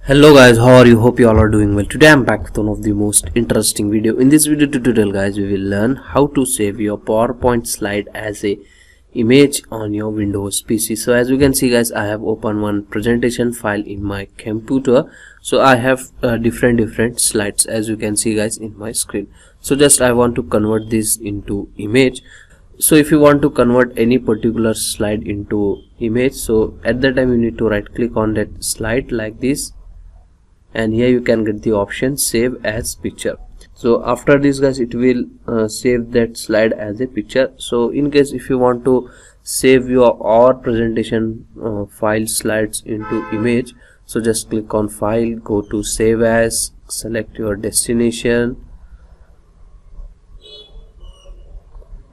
Hello guys, how are you? Hope you all are doing well. Today I'm back with one of the most interesting video. In this video tutorial guys, we will learn how to save your PowerPoint slide as a image on your Windows PC. So as you can see guys, I have opened one presentation file in my computer. So I have different slides, as you can see guys in my screen. So just I want to convert this into image. So if you want to convert any particular slide into image, so at that time you need to right click on that slide like this, and here you can get the option save as picture. So after this guys, it will save that slide as a picture. So in case if you want to save your presentation file slides into image, so just click on file, go to save as, select your destination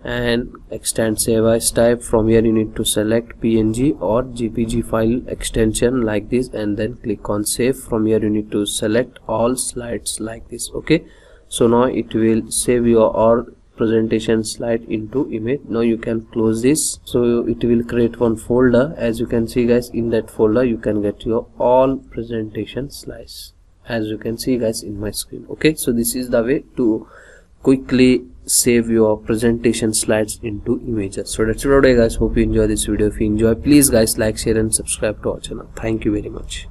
and extend save as type. From here you need to select PNG or JPG file extension like this, and then click on save. From here you need to select all slides like this. Okay, so now it will save your presentation slide into image. Now you can close this. So it will create one folder. As you can see guys, in that folder you can get your all presentation slides, as you can see guys in my screen. Okay, so this is the way to quickly save your presentation slides into images. So that's it for today guys. Hope you enjoy this video. If you enjoy, please guys like, share and subscribe to our channel. Thank you very much.